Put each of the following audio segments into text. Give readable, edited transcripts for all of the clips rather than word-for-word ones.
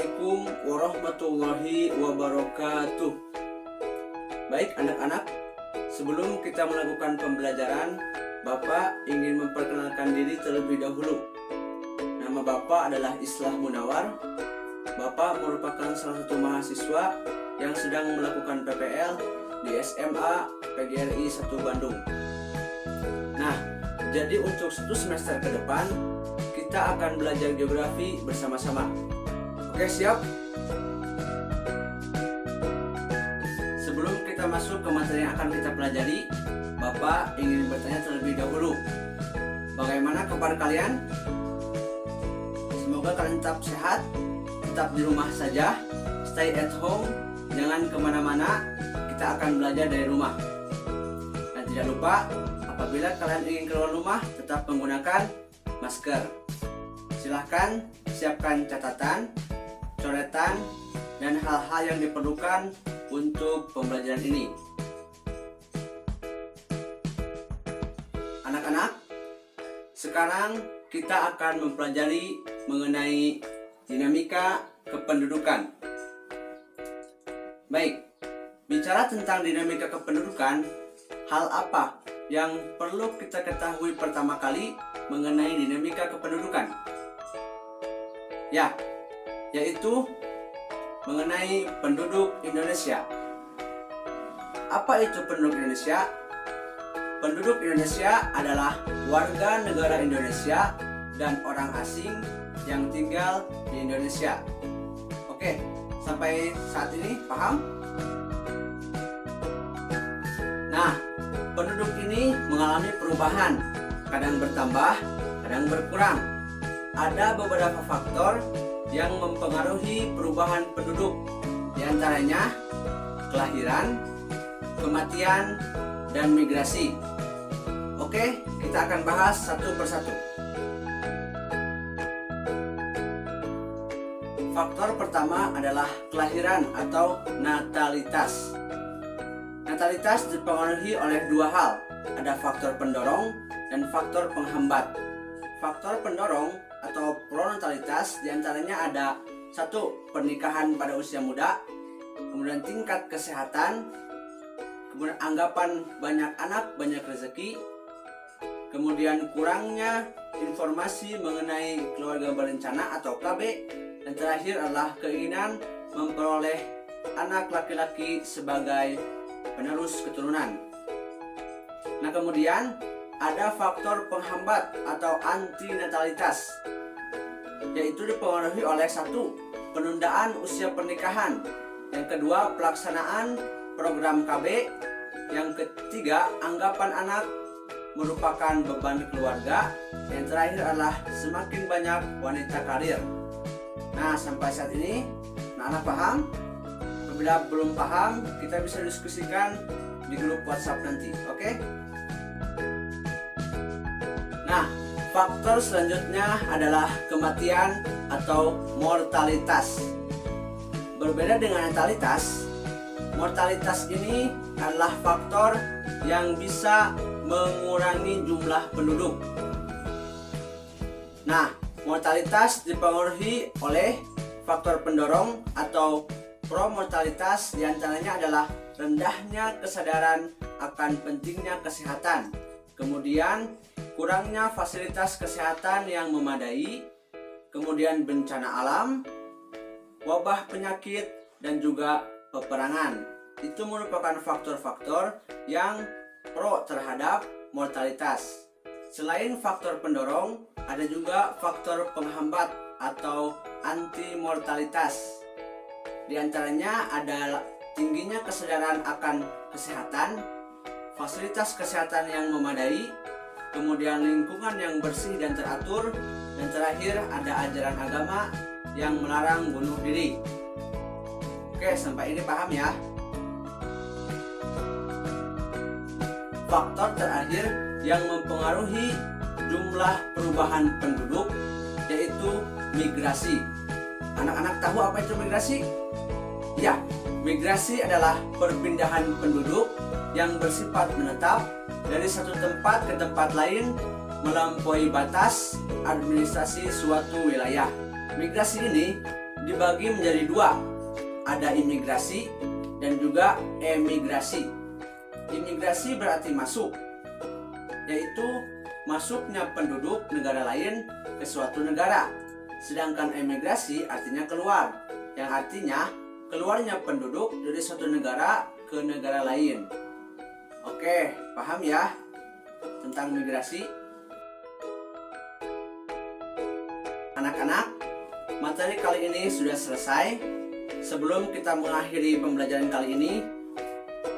Assalamualaikum warahmatullahi wabarakatuh. Baik anak-anak, sebelum kita melakukan pembelajaran, Bapak ingin memperkenalkan diri terlebih dahulu. Nama Bapak adalah Islah Munawar. Bapak merupakan salah satu mahasiswa yang sedang melakukan PPL di SMA PGRI 1 Bandung. Nah, jadi untuk 1 semester ke depan, kita akan belajar geografi bersama-sama. Oke, siap? Sebelum kita masuk ke materi yang akan kita pelajari, Bapak ingin bertanya terlebih dahulu. Bagaimana kabar kalian? Semoga kalian tetap sehat, tetap di rumah saja, stay at home, jangan kemana-mana, kita akan belajar dari rumah. Dan tidak lupa, apabila kalian ingin keluar rumah, tetap menggunakan masker. Silahkan siapkan catatan, coretan, dan hal-hal yang diperlukan untuk pembelajaran ini. Anak-anak, sekarang kita akan mempelajari mengenai dinamika kependudukan. Baik, bicara tentang dinamika kependudukan, hal apa yang perlu kita ketahui pertama kali mengenai dinamika kependudukan? Ya, yaitu mengenai penduduk Indonesia. Apa itu penduduk Indonesia? Penduduk Indonesia adalah warga negara Indonesia dan orang asing yang tinggal di Indonesia. Oke, sampai saat ini paham? Nah, penduduk ini mengalami perubahan, kadang bertambah, kadang berkurang. Ada beberapa faktor yang mempengaruhi perubahan penduduk, diantaranya kelahiran, kematian, dan migrasi. Oke, kita akan bahas satu persatu. Faktor pertama adalah kelahiran atau natalitas. Natalitas dipengaruhi oleh dua hal, ada faktor pendorong dan faktor penghambat. Faktor pendorong atau pronatalitas diantaranya ada 1. Pernikahan pada usia muda, kemudian tingkat kesehatan, kemudian anggapan banyak anak banyak rezeki, kemudian kurangnya informasi mengenai keluarga berencana atau KB, dan terakhir adalah keinginan memperoleh anak laki-laki sebagai penerus keturunan. Nah, kemudian ada faktor penghambat atau antinatalitas, yaitu dipengaruhi oleh 1. Penundaan usia pernikahan, yang kedua pelaksanaan program KB, yang ketiga anggapan anak merupakan beban keluarga, yang terakhir adalah semakin banyak wanita karir. Nah, sampai saat ini anak-anak paham? Apabila belum paham, kita bisa diskusikan di grup WhatsApp nanti, oke? Nah, faktor selanjutnya adalah kematian atau mortalitas. Berbeda dengan natalitas, mortalitas ini adalah faktor yang bisa mengurangi jumlah penduduk. Nah, mortalitas dipengaruhi oleh faktor pendorong atau promortalitas, diantaranya adalah rendahnya kesadaran akan pentingnya kesehatan, kemudian kurangnya fasilitas kesehatan yang memadai, kemudian bencana alam, wabah penyakit, dan juga peperangan. Itu merupakan faktor-faktor yang pro terhadap mortalitas. Selain faktor pendorong, ada juga faktor penghambat atau anti-mortalitas. Di antaranya ada tingginya kesadaran akan kesehatan, fasilitas kesehatan yang memadai, kemudian lingkungan yang bersih dan teratur, dan terakhir ada ajaran agama yang melarang bunuh diri. Oke, sampai ini paham ya? Faktor terakhir yang mempengaruhi jumlah perubahan penduduk yaitu migrasi. Anak-anak tahu apa itu migrasi? Ya, migrasi adalah perpindahan penduduk yang bersifat menetap dari satu tempat ke tempat lain melampaui batas administrasi suatu wilayah. Migrasi ini dibagi menjadi dua. Ada imigrasi dan juga emigrasi. Imigrasi berarti masuk, yaitu masuknya penduduk negara lain ke suatu negara. Sedangkan emigrasi artinya keluar, yang artinya keluarnya penduduk dari suatu negara ke negara lain. Oke, paham ya tentang migrasi? Anak-anak, materi kali ini sudah selesai. Sebelum kita mengakhiri pembelajaran kali ini,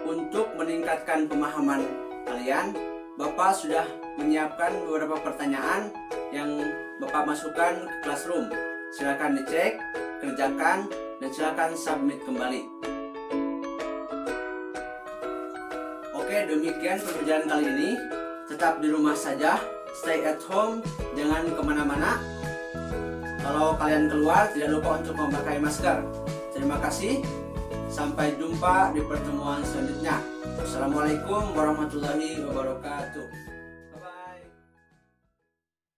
untuk meningkatkan pemahaman kalian, Bapak sudah menyiapkan beberapa pertanyaan yang Bapak masukkan ke classroom. Silakan dicek, kerjakan, dan silakan submit kembali. Oke, demikian pembelajaran kali ini. Tetap di rumah saja, stay at home, jangan kemana-mana. Kalau kalian keluar, tidak lupa untuk memakai masker. Terima kasih. Sampai jumpa di pertemuan selanjutnya. Assalamualaikum warahmatullahi wabarakatuh.